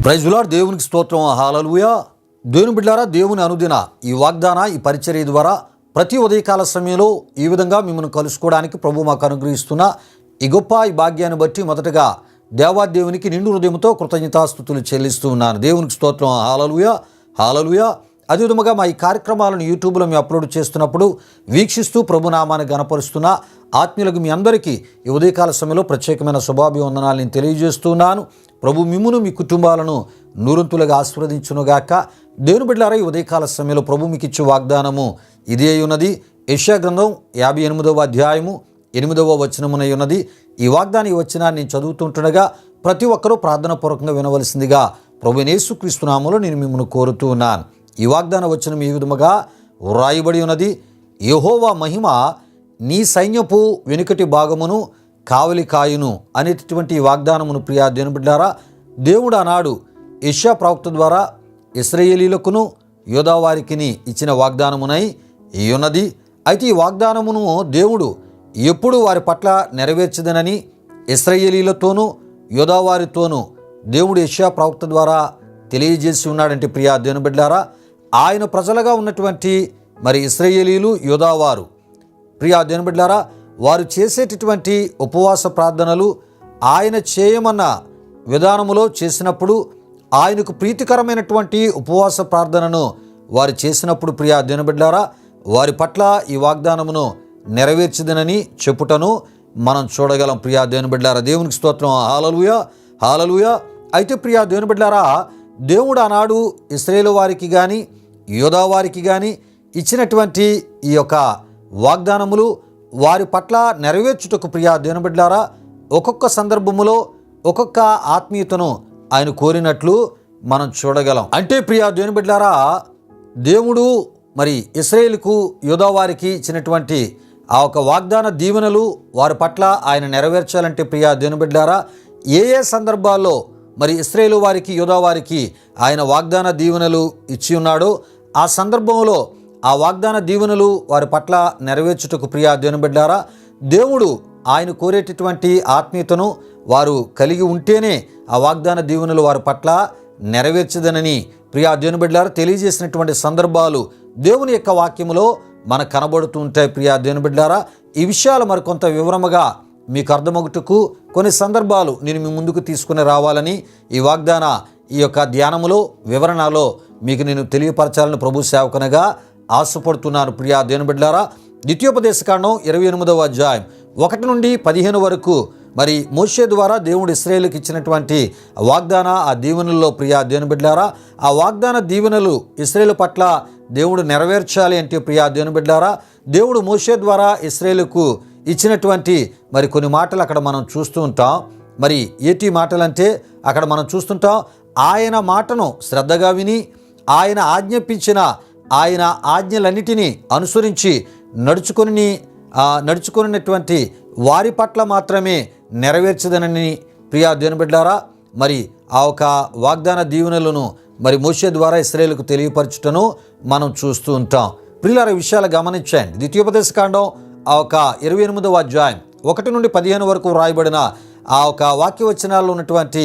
Praise lord, దేవునికి స్తోత్రం, హల్లెలూయా. దేవుని బిడ్డలారా, దేవుని అనుదిన ఈ వాగ్దాన ఈ పరిచర్య ద్వారా ప్రతి ఉదయకాల సమయంలో ఈ విధంగా మిమ్మల్ని కలుసుకోవడానికి ప్రభు మాకు అనుగ్రహిస్తున్న ఈ గొప్ప ఈ భాగ్యాన్ని బట్టి మొదటగా దేవాదేవునికి నిండు హృదయంతో కృతజ్ఞతాస్తుతులు చెల్లిస్తూ ఉన్నాను. దేవునికి స్తోత్రం, హల్లెలూయా, హల్లెలూయా. అదేవిధంగా మా ఈ కార్యక్రమాలను యూట్యూబ్లో మేము అప్లోడ్ చేస్తున్నప్పుడు వీక్షిస్తూ ప్రభునామాన్ని గణపరుస్తున్న ఆత్మీయులకు మీ అందరికీ ఈ ఉదయకాల సమయంలో ప్రత్యేకమైన శుభాభివందనాలు నేను తెలియజేస్తున్నాను. ప్రభు మిమ్మును మీ కుటుంబాలను నూరంతులుగా ఆశీర్వదించునుగాక. దేవుని బిడ్డలారా, ఈ ఉదయకాల సమయంలో ప్రభు మీకు ఇచ్చే వాగ్దానము ఇదే ఉన్నది. యెషయా గ్రంథం 58వ అధ్యాయము 8వ వచనమునై ఉన్నది. ఈ వచనాన్ని నేను చదువుతుంటుండగా ప్రతి ఒక్కరూ ప్రార్థన పూర్వకంగా వినవలసిందిగా ప్రభు యేసుక్రీస్తు నామములో నేను మిమ్మల్ని కోరుతూ ఉన్నాను. ఈ వాగ్దాన వచనం ఈ విధముగా వ్రాయబడి ఉన్నది. యెహోవా మహిమ నీ సైన్యపు వెనుకటి భాగమును కావలి కాయును అనేటటువంటి ఈ వాగ్దానమును ప్రియా దేవుని బిడ్డలారా, దేవుడు ఆనాడు యెషయా ప్రవక్త ద్వారా ఇశ్రాయేలీయులకును యూదా వారికిని ఇచ్చిన వాగ్దానమునై ఉన్నది. అయితే ఈ వాగ్దానమును దేవుడు ఎప్పుడు వారి పట్ల నెరవేర్చదనని ఇశ్రాయేలీయులతోనూ యూదా వారితోనూ దేవుడు యెషయా ప్రవక్త ద్వారా తెలియజేసి ఉన్నాడంటే ప్రియా దేవుని బిడ్డలారా, ఆయన ప్రజలుగా ఉన్నటువంటి మరి ఇశ్రాయేలీయులు యూదావారు ప్రియా దేవుని బిడ్డలారా, వారు చేసేటటువంటి ఉపవాస ప్రార్థనలు ఆయన చేయమన్న విధానములో చేసినప్పుడు, ఆయనకు ప్రీతికరమైనటువంటి ఉపవాస ప్రార్థనను వారు చేసినప్పుడు ప్రియా దేవుని బిడ్డలారా, వారి పట్ల ఈ వాగ్దానమును నెరవేర్చదనని చెప్పుటను మనం చూడగలం. ప్రియా దేవుని బిడ్డలారా, దేవునికి స్తోత్రం, హల్లెలూయా, హల్లెలూయా. అయితే ప్రియా దేవుని బిడ్డలారా, దేవుడు ఆనాడు ఇశ్రాయేలు వారికి కానీ యూదా వారికి కానీ ఇచ్చినటువంటి ఈ యొక్క వాగ్దానములు వారి పట్ల నెరవేర్చుటకు ప్రియా దేవుని బిడ్డలారా, ఒక్కొక్క సందర్భములో ఒక్కొక్క ఆత్మీయతను ఆయన కోరినట్లు మనం చూడగలం. అంటే ప్రియా దేవుని బిడ్డలారా, దేవుడు మరి ఇశ్రాయేలుకు యూదా వారికి ఇచ్చినటువంటి ఆ ఒక వాగ్దాన దీవెనలు వారి పట్ల ఆయన నెరవేర్చాలంటే ప్రియా దేవుని బిడ్డలారా, ఏ ఏ సందర్భాల్లో మరి ఇశ్రాయేలు వారికి యూదా వారికి ఆయన వాగ్దాన దీవెనలు ఇచ్చి ఉన్నాడో ఆ సందర్భంలో ఆ వాగ్దాన దీవెనలు వారి పట్ల నెరవేర్చుటకు ప్రియా దేవుని బిడ్డలారా, దేవుడు ఆయన కోరేటటువంటి ఆత్మీయతను వారు కలిగి ఉంటేనే ఆ వాగ్దాన దీవెనలు వారి పట్ల నెరవేర్చదనని ప్రియా దేవుని బిడ్డలారా తెలియజేసినటువంటి సందర్భాలు దేవుని యొక్క వాక్యములో మనకు కనబడుతూ ఉంటాయి. ప్రియా దేవుని బిడ్డలారా, ఈ విషయాలు మరికొంత వివరముగా మీకు అర్థమగుటకు కొన్ని సందర్భాలు నేను మీ ముందుకు తీసుకుని రావాలని ఈ వాగ్దాన ఈ యొక్క ధ్యానములో వివరణలో మీకు నేను తెలియపరచాలని ప్రభు సేవకునిగా ఆశపడుతున్నాను. ప్రియా దేవుని బిడ్డలారా, ద్వితీయోపదేశకాండం 28వ అధ్యాయం 1 నుండి 15 వరకు మరి మోషే ద్వారా దేవుడు ఇశ్రాయేలుకి ఇచ్చినటువంటి వాగ్దాన ఆ దీవెనల్లో ప్రియా దేవుని బిడ్డలారా, ఆ వాగ్దాన దీవెనలు ఇశ్రాయేలు పట్ల దేవుడు నెరవేర్చాలి అంటే ప్రియా దేవుని బిడ్డలారా, దేవుడు మోషే ద్వారా ఇశ్రాయేలుకు ఇచ్చినటువంటి మరి కొన్ని మాటలు అక్కడ మనం చూస్తూ ఉంటాం. మరి ఏటి మాటలంటే అక్కడ మనం చూస్తుంటాం, ఆయన మాటను శ్రద్ధగా విని ఆయన ఆజ్ఞాపించిన ఆయన ఆజ్ఞలన్నిటినీ అనుసరించి నడుచుకున్నటువంటి వారి పట్ల మాత్రమే నెరవేర్చదనని ప్రియా దేవుని బిడ్డలారా, మరి ఆ ఒక వాగ్దాన దీవెనలను మరి మోషే ద్వారా ఇశ్రాయేలుకు తెలియపరచుటను మనం చూస్తూ ఉంటాం. ప్రియులారా, విషయాలు గమనించండి. ద్వితీయోపదేశకాండం ఆ ఒక 28వ అధ్యాయం 1 నుండి 15 వరకు వ్రాయబడిన ఆ ఒక వాక్యవచనాల్లో ఉన్నటువంటి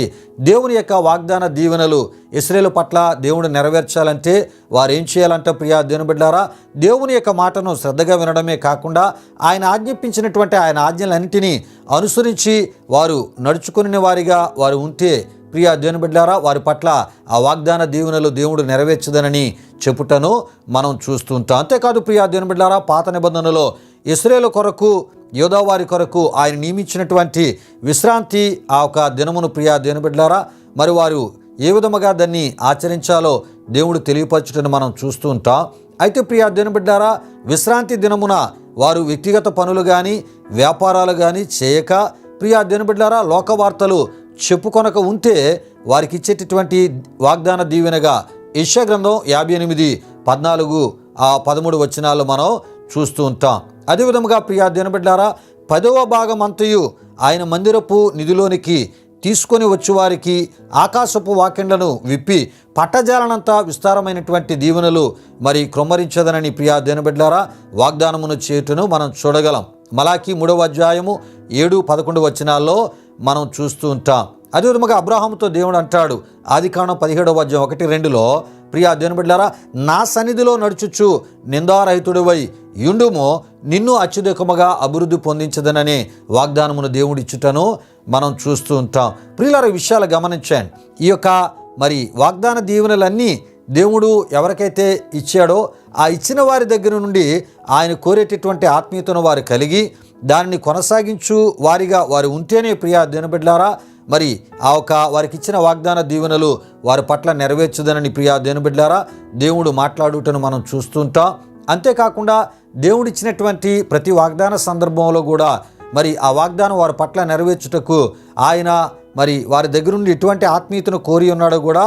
దేవుని యొక్క వాగ్దాన దీవెనలు ఇశ్రాయేలు పట్ల దేవుడు నెరవేర్చాలంటే వారు ఏం చేయాలంటే ప్రియా దేవుని బిడ్డలారా, దేవుని యొక్క మాటను శ్రద్ధగా వినడమే కాకుండా ఆయన ఆజ్ఞాపించినటువంటి ఆయన ఆజ్ఞలన్నింటినీ అనుసరించి వారు నడుచుకునే వారిగా వారు ఉంటే ప్రియా దేవుని బిడ్డలారా, వారి పట్ల ఆ వాగ్దాన దీవెనలు దేవుడు నెరవేర్చదనని చెప్పుటను మనం చూస్తుంటాం. అంతేకాదు ప్రియా దేవుని బిడ్డలారా, పాత నిబంధనలో ఇశ్రాయేలు కొరకు యూదా వారి కొరకు ఆయన నియమించినటువంటి విశ్రాంతి ఆ ఒక దినమును ప్రియా దేవుని బిడ్డలారా, మరి వారు ఏ విధముగా దాన్ని ఆచరించాలో దేవుడు తెలియపరచుటను మనం చూస్తూ ఉంటాం. అయితే ప్రియా దేవుని బిడ్డలారా, విశ్రాంతి దినమున వారు వ్యక్తిగత పనులు కానీ వ్యాపారాలు కానీ చేయక ప్రియా దేవుని బిడ్డలారా, లోకవార్తలు చెప్పుకొనక ఉంటే వారికి ఇచ్చేటటువంటి వాగ్దాన దీవెనగా యెషయా గ్రంథం 58:14 13 వచనాలు మనం చూస్తూ ఉంటాం. అదేవిధముగా ప్రియా దేవుని బిడ్డలారా, 10వ భాగం అంతయు ఆయన మందిరపు నిధిలోనికి తీసుకొని వచ్చేవారికి ఆకాశపు వాకిండ్లను విప్పి పట్టజాలనంతా విస్తారమైనటువంటి దీవెనలు మరి క్రొమ్మరించదనని ప్రియా దేవుని బిడ్డలారా వాగ్దానమును చేయుటను మనం చూడగలం. మలాకి 3వ అధ్యాయము 7-11 వచనాల్లో మనం చూస్తూ ఉంటాం. అదేవిధంగా అబ్రాహాముతో దేవుడు అంటాడు ఆదికాండం 17వ అధ్యాయం 1-2లో, ప్రియా దేవుని బిడ్డలారా, నా సన్నిధిలో నడుచుచు నిందారహితుడివై యుండుము, నిన్ను అత్యధికముగా అభివృద్ధి పొందించదననే వాగ్దానమును దేవుడిచ్చుటను మనం చూస్తూ ఉంటాం. ప్రియులారా, విషయాలు గమనించండి. ఈ యొక్క వాగ్దాన దీవెనలన్నీ దేవుడు ఎవరికైతే ఇచ్చాడో ఆ ఇచ్చిన వారి దగ్గర నుండి ఆయన కోరేటటువంటి ఆత్మీయతను వారు కలిగి దానిని కొనసాగించు వారిగా వారు ఉంటేనే ప్రియా దేవుని బిడ్డలారా, వారికి ఇచ్చిన వాగ్దాన దీవెనలు వారి పట్ల నెరవేర్చుదనని ప్రియా దేవుని బిడ్డలారా దేవుడు మాట్లాడుటను మనం చూస్తుంటాం. అంతేకాకుండా దేవుడిచ్చినటువంటి ప్రతి వాగ్దాన సందర్భంలో కూడా ఆ వాగ్దానం వారి పట్ల నెరవేర్చుటకు ఆయన వారి దగ్గర నుండి ఎటువంటి ఆత్మీయతను కోరి ఉన్నాడో కూడా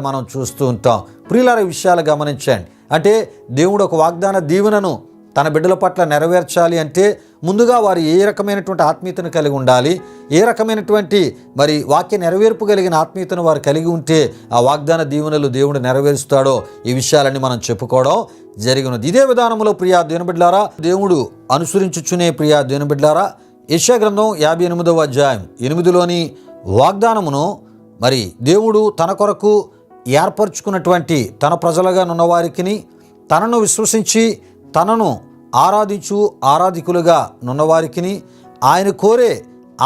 మనం చూస్తూ ఉంటాం. ప్రియులార, విషయాలు గమనించండి. అంటే దేవుడు ఒక వాగ్దాన దీవెనను తన బిడ్డల పట్ల నెరవేర్చాలి అంటే ముందుగా వారు ఏ రకమైనటువంటి ఆత్మీయతను కలిగి ఉండాలి, ఏ రకమైనటువంటి వాక్య నెరవేర్పు కలిగిన ఆత్మీయతను వారు కలిగి ఉంటే ఆ వాగ్దాన దీవెనలు దేవుడు నెరవేరుస్తాడో ఈ విషయాలన్నీ మనం చెప్పుకోవడం జరిగినది. ఇదే విధానంలో ప్రియా దేవుని బిడ్డలారా, దేవుడు అనుసరించుచునే ప్రియా దేవుని బిడ్డలారా, యెషయా గ్రంథం 58వ అధ్యాయం 8లోని వాగ్దానమును దేవుడు తన కొరకు ఏర్పరచుకున్నటువంటి తన ప్రజలుగా ఉన్న వారికిని, తనను విశ్వసించి తనను ఆరాధికులుగా నున్నవారికిని, ఆయన కోరే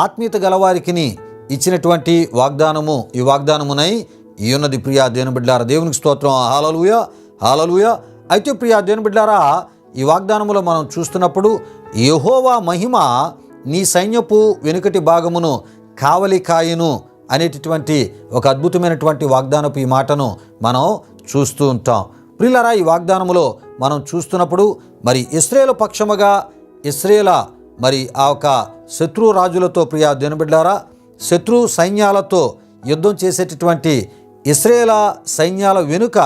ఆత్మీయత గలవారికిని ఇచ్చినటువంటి వాగ్దానము ఈ వాగ్దానమునై ఈ ఉన్నది ప్రియా దేవుని బిడ్డలారా. దేవునికి స్తోత్రం. హల్లెలూయా, హల్లెలూయా. అయితే ప్రియా దేవుని బిడ్డలారా, ఈ వాగ్దానములో మనం చూస్తున్నప్పుడు యెహోవా మహిమ నీ సైన్యపు వెనుకటి భాగమును కావలి కాయును అనేటటువంటి ఒక అద్భుతమైనటువంటి వాగ్దానపు ఈ మాటను మనం చూస్తూ ఉంటాం. ప్రియులారా, ఈ వాగ్దానములో మనం చూస్తున్నప్పుడు ఇశ్రాయేలు పక్షముగా ఇశ్రాయేల ఆ ఒక శత్రు రాజులతో ప్రియా దేవుని బిడ్డలారా, శత్రు సైన్యాలతో యుద్ధం చేసేటటువంటి ఇశ్రాయేల సైన్యాల వెనుక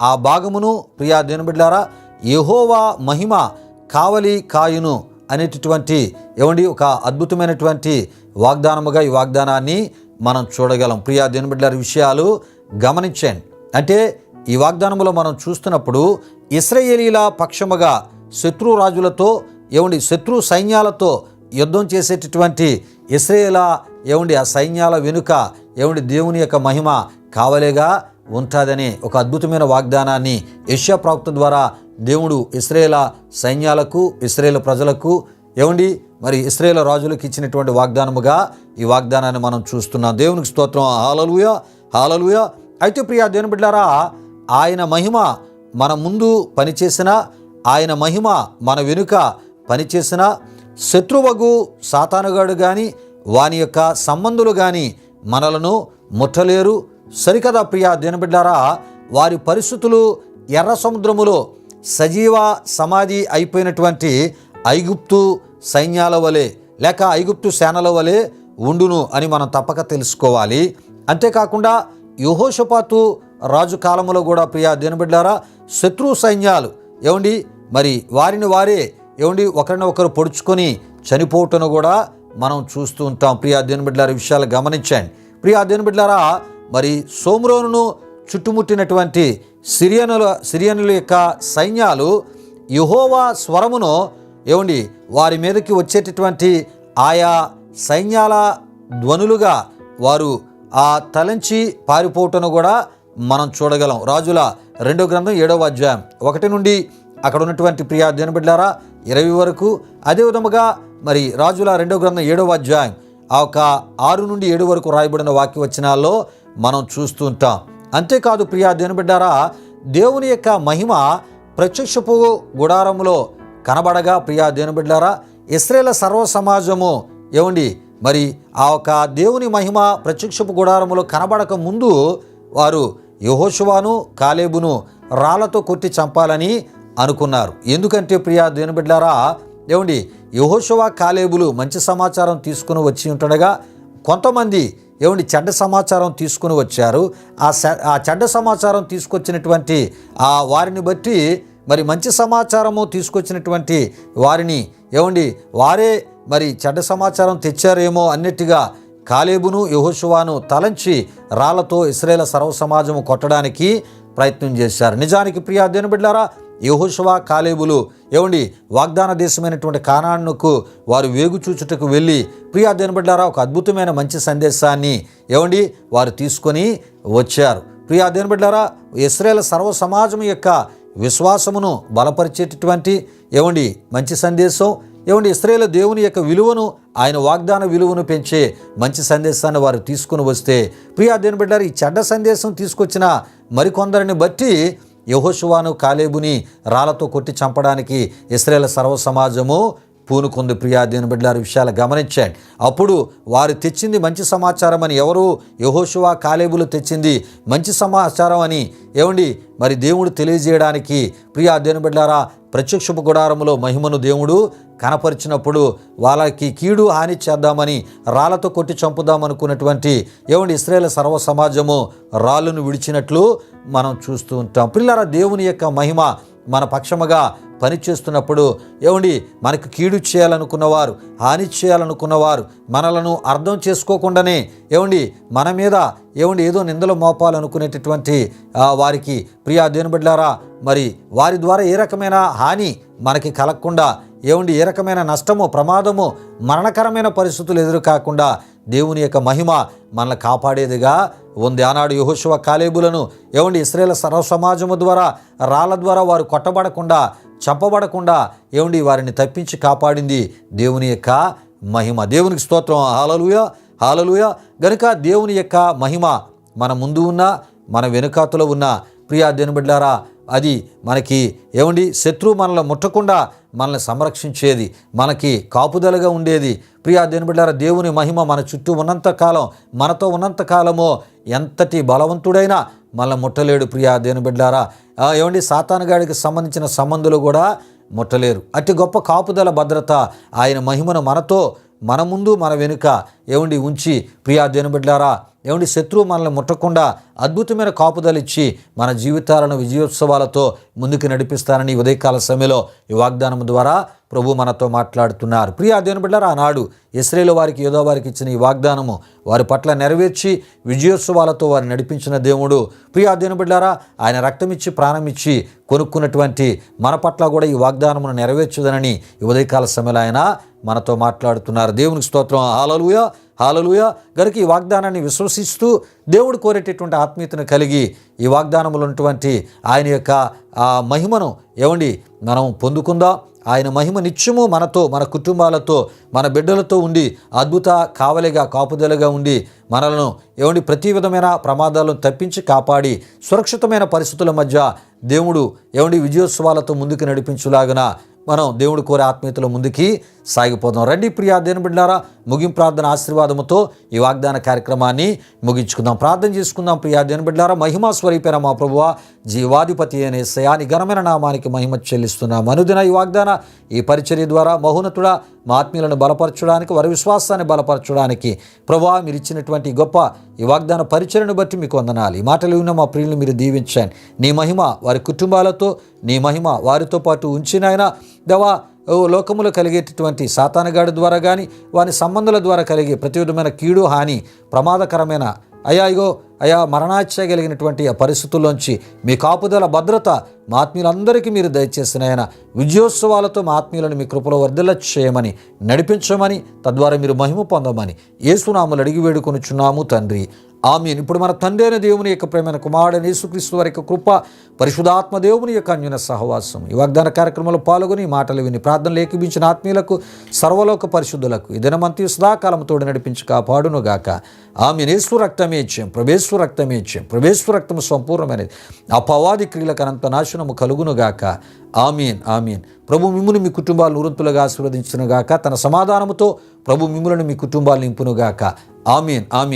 ఆ భాగమును ప్రియా దేవుని బిడ్డలారా యెహోవా మహిమ కావలి కాయును అనేటటువంటి ఒక అద్భుతమైనటువంటి వాగ్దానముగా ఈ వాగ్దానాన్ని మనం చూడగలం. ప్రియా దేవుని బిడ్డలారా, విషయాలు గమనించండి. అంటే ఈ వాగ్దానములో మనం చూస్తున్నప్పుడు ఇశ్రాయేలీల పక్షముగా శత్రు రాజులతో శత్రు సైన్యాలతో యుద్ధం చేసేటటువంటి ఇశ్రాయేల ఆ సైన్యాల వెనుక దేవుని యొక్క మహిమ కావలేగా ఉంటుందని ఒక అద్భుతమైన వాగ్దానాన్ని యెషయా ప్రవక్త ద్వారా దేవుడు ఇశ్రాయేల సైన్యాలకు, ఇశ్రాయేల్ ప్రజలకు ఇశ్రాయేల్ రాజులకు ఇచ్చినటువంటి వాగ్దానముగా ఈ వాగ్దానాన్ని మనం చూస్తున్నాం. దేవునికి స్తోత్రం. హల్లెలూయా, హల్లెలూయా. అయితే ప్రియా దేవుని బిడ్డలారా, ఆయన మహిమ మన ముందు పనిచేసిన, ఆయన మహిమ మన వెనుక పనిచేసిన శత్రువగు సాతానుగాడు కానీ వాని యొక్క సంబంధులు కానీ మనలను ముట్టలేరు. సరికదా ప్రియా దేవుని బిడ్డలారా, వారి పరిస్థితులు ఎర్ర సముద్రములో సజీవ సమాధి అయిపోయినటువంటి ఐగుప్తు సైన్యాల వలె లేక ఐగుప్తు సేనల వలె ఉండును అని మనం తప్పక తెలుసుకోవాలి. అంతేకాకుండా యెహోషాపాతు రాజు కాలంలో కూడా ప్రియా దేవుని బిడ్డలారా, శత్రు సైన్యాలు వారిని వారే ఒకరిని ఒకరు పొడుచుకొని చనిపోవటను కూడా మనం చూస్తూ ఉంటాం. ప్రియా దేవుని బిడ్డలారా, విషయాలు గమనించండి. ప్రియా దేవుని బిడ్డలారా, సోమ్రోనును చుట్టుముట్టినటువంటి సిరియనుల యొక్క సైన్యాలు యెహోవా స్వరమును వారి మీదకి వచ్చేటటువంటి ఆయా సైన్యాల ధ్వనులుగా వారు తలంచి పారిపోవటను కూడా మనం చూడగలం. రాజుల 2వ గ్రంథం 7వ అధ్యాయం 1 నుండి అక్కడ ఉన్నటువంటి ప్రియా దేవుని బిడ్డలారా 20 వరకు, అదేవిధముగా రాజుల 2వ గ్రంథం 7వ అధ్యాయం 6 నుండి 7 వరకు రాయబడిన వాక్య వచనాల్లో మనం చూస్తూ ఉంటాం. అంతేకాదు ప్రియా దేవుని బిడ్డలారా, దేవుని యొక్క మహిమ ప్రత్యక్షపు గుడారములో కనబడగా ప్రియా దేవుని బిడ్డలారా, ఇశ్రాయేలు సర్వ సమాజము ఆ ఒక దేవుని మహిమ ప్రత్యక్షపు గుడారములో కనబడక ముందు వారు యెహోషువను కాలేబును రాళ్లతో కొట్టి చంపాలని అనుకున్నారు. ఎందుకంటే ప్రియా దేవుని బిడ్డలారా, యెహోషువ కాలేబులు మంచి సమాచారం తీసుకుని వచ్చి ఉంటుండగా కొంతమంది చెడ్డ సమాచారం తీసుకుని వచ్చారు. ఆ చెడ్డ సమాచారం తీసుకొచ్చినటువంటి వారిని బట్టి మంచి సమాచారము తీసుకొచ్చినటువంటి వారిని వారే చెడ్డ సమాచారం తెచ్చారేమో అన్నట్టుగా కాలేబును యెహోషువను తలంచి రాళ్లతో ఇశ్రాయేలు సర్వ సమాజము కొట్టడానికి ప్రయత్నం చేశారు. నిజానికి ప్రియా దేవుని బిడ్డలారా, యెహోషువ కాలేబులు వాగ్దాన దేశమైనటువంటి కానానుకు వారు వేగు చూచుటకు వెళ్ళి ప్రియా దేవుని బిడ్డలారా ఒక అద్భుతమైన మంచి సందేశాన్ని వారు తీసుకొని వచ్చారు. ప్రియా దేవుని బిడ్డలారా, ఇశ్రాయేలు సర్వ సమాజం యొక్క విశ్వాసమును బలపరిచేటటువంటి మంచి సందేశం, ఇశ్రాయేలు దేవుని యొక్క విలువను, ఆయన వాగ్దాన విలువను పెంచే మంచి సందేశాన్ని వారు తీసుకుని వస్తే ప్రియా దేవుని బిడ్డలారా, ఈ చెడ్డ సందేశం తీసుకొచ్చిన మరికొందరిని బట్టి యెహోషువను కాలేబుని రాళ్లతో కొట్టి చంపడానికి ఇశ్రాయేలు సర్వ సమాజము పూనుకుంది. ప్రియా దేవుని బిడ్డలారా, విషయాలు గమనించండి. అప్పుడు వారు తెచ్చింది మంచి సమాచారం అని, ఎవరు? యెహోషువ కాలేబులు తెచ్చింది మంచి సమాచారం అని మరి దేవుడు తెలియజేయడానికి ప్రియా దేవుని బిడ్డలారా, ప్రత్యక్షపు గుడారములో మహిమను దేవుడు కనపరిచినప్పుడు వాళ్ళకి కీడు హాని చేద్దామని రాళ్లతో కొట్టి చంపుదామనుకున్నటువంటి ఇశ్రాయేలు సర్వ సమాజము రాళ్ళను విడిచినట్లు మనం చూస్తూ ఉంటాం. పిల్లరా, దేవుని యొక్క మహిమ మన పక్షముగా పనిచేస్తున్నప్పుడు మనకు కీడు చేయాలనుకున్నవారు, హాని చేయాలనుకున్నవారు, మనలను అర్థం చేసుకోకుండానే మన మీద ఏదో నిందలు మోపాలనుకునేటటువంటి వారికి ప్రియా దేవుని బిడ్డలారా, మరి వారి ద్వారా ఏ రకమైన హాని మనకి కలగకుండా ఏ రకమైన నష్టము, ప్రమాదము, మరణకరమైన పరిస్థితులు ఎదురు కాకుండా దేవుని యొక్క మహిమ మనల్ని కాపాడేదిగా ఉంది. ఆనాడు యెహోషువ కాలేబులను ఇశ్రాయేలు సర్వ సమాజము ద్వారా రాళ్ళ ద్వారా వారు కొట్టబడకుండా, చంపబడకుండా వారిని తప్పించి కాపాడింది దేవుని యొక్క మహిమ. దేవునికి స్తోత్రం. హల్లెలూయా, హల్లెలూయా. గనుక దేవుని యొక్క మహిమ మన ముందు ఉన్న, మన వెనుకాతలో ఉన్న ప్రియా దేవుని బిడ్డలారా, అది మనకి శత్రువు మనల్ని ముట్టకుండా మనల్ని సంరక్షించేది, మనకి కాపుదలగా ఉండేది. ప్రియా దేవుని బిడ్డలారా, దేవుని మహిమ మన చుట్టూ ఉన్నంతకాలం, మనతో ఉన్నంతకాలమో ఎంతటి బలవంతుడైనా మనల్ని ముట్టలేడు. ప్రియా దేవుని బిడ్డలారా, సాతానుగాడికి సంబంధించిన సంబంధులు కూడా ముట్టలేరు. అతి గొప్ప కాపుదల, భద్రత ఆయన మహిమను మనతో, మన ముందు, మన వెనుక ఉంచి ప్రియా దేవుని బిడ్డలారా, శత్రువు మనల్ని ముట్టకుండా అద్భుతమైన కాపుదలిచ్చి మన జీవితాలను విజయోత్సవాలతో ముందుకు నడిపిస్తానని ఉదయకాల సమయంలో ఈ వాగ్దానం ద్వారా ప్రభు మనతో మాట్లాడుతున్నారు. ప్రియా దేవుని బిడ్డలారా, ఆనాడు ఇశ్రాయేలు వారికి, యోధా వారికి ఇచ్చిన ఈ వాగ్దానము వారి పట్ల నెరవేర్చి విజయోత్సవాలతో వారిని నడిపించిన దేవుడు. ప్రియా దేవుని బిడ్డలారా, ఆయన రక్తమిచ్చి ప్రాణమిచ్చి కొనుక్కున్నటువంటి మన పట్ల కూడా ఈ వాగ్దానమును నెరవేర్చుదనని ఈ ఉదయకాల సమయంలో ఆయన మనతో మాట్లాడుతున్నారు. దేవునికి స్తోత్రం. హల్లెలూయా, హల్లెలూయా. గనుక ఈ వాగ్దానాన్ని విశ్వసిస్తూ దేవుడు కోరేటటువంటి ఆత్మీయతను కలిగి ఈ వాగ్దానములు ఉన్నటువంటి ఆయన యొక్క మహిమను మనం పొందుకుందాం. ఆయన మహిమ నిత్యము మనతో, మన కుటుంబాలతో, మన బిడ్డలతో ఉండి అద్భుత కావలిగా, కాపుదలగా ఉండి మనలను ప్రతి విధమైన ప్రమాదాలను తప్పించి కాపాడి సురక్షితమైన పరిస్థితుల మధ్య దేవుడు విజయోత్సవాలతో ముందుకు నడిపించులాగున మనం దేవుడు కోరే ఆత్మీయతలో ముందుకి సాగిపోదాం. రండి ప్రియా దేవుని బిడ్డలారా, ముగింపు ప్రార్థన ఆశీర్వాదముతో ఈ వాగ్దాన కార్యక్రమాన్ని ముగించుకుందాం. ప్రార్థన చేసుకుందాం. ప్రియా దేవుని బిడ్డలారా, మహిమా స్వరూపైన మా ప్రభువా, జీవాధిపతి అనే యేసయ్యా, ఘనమైన నామానికి మహిమ చెల్లిస్తున్నాం. అనుదిన ఈ వాగ్దాన, ఈ పరిచర్య ద్వారా మహోన్నతుడా మా ఆత్మీయులను బలపరచడానికి, వారి విశ్వాసాన్ని బలపరచడానికి ప్రభువా మీరు ఇచ్చినటువంటి గొప్ప ఈ వాగ్దాన పరిచర్యను బట్టి మీకు వందనాలు. ఈ మాటలు విన్న మా ప్రియులను మీరు దీవించండి. నీ మహిమ వారి కుటుంబాలతో, నీ మహిమ వారితో పాటు ఉంచినైనా దేవా, లోకములో కలిగేటటువంటి సాతానుగాడి ద్వారా కానీ వారి సంబంధాల ద్వారా కలిగే ప్రతి విధమైన కీడు, హాని, ప్రమాదకరమైన అయా మరణాచ్ఛ కలిగినటువంటి ఆ పరిస్థితుల్లోంచి మీ కాపుదల, భద్రత మా ఆత్మీయులందరికీ మీరు దయచేసిన ఆయన విజయోత్సవాలతో మా ఆత్మీయులను మీ కృపలో వర్ధిల్ల చేయమని, నడిపించమని, తద్వారా మీరు మహిమ పొందమని యేసునామములో అడిగి వేడుకొనుచున్నాము తండ్రి. ఆమేన్. ఇప్పుడు మన తండ్రి అయిన దేవుని యొక్క ప్రేమైన కుమారుడైన యేసుక్రీస్తు వారి యొక్క కృప, పరిశుద్ధాత్మ దేవుని యొక్క అన్యోన్య సహవాసం ఈ వాగ్దాన కార్యక్రమంలో పాల్గొని మాటలు విని ప్రార్థనలు ఏకీభించిన ఆత్మీయులకు, సర్వలోక పరిశుద్ధులకు ఈ దినమంతి సదాకాలం తోడు నడిపించి కాపాడును గాక. ఆమేన్. యేసు రక్తమే ఇచ్చాం, ప్రభేశ్వర రక్తమే ఇచ్చాం, ప్రభేశ్వర రక్తము సంపూర్ణమైనది, అపవాది క్రియలకు అనంత నాశనము కలుగును గాక. ఆమీన్, ఆమీన్. ప్రభు మిమ్మును మీ కుటుంబాలు నూరంతులుగా ఆశీర్వదించును గాక. తన సమాధానముతో ప్రభు మిమ్ములను మీ కుటుంబాలు నింపును గాక. ఆమీన్, ఆమీన్.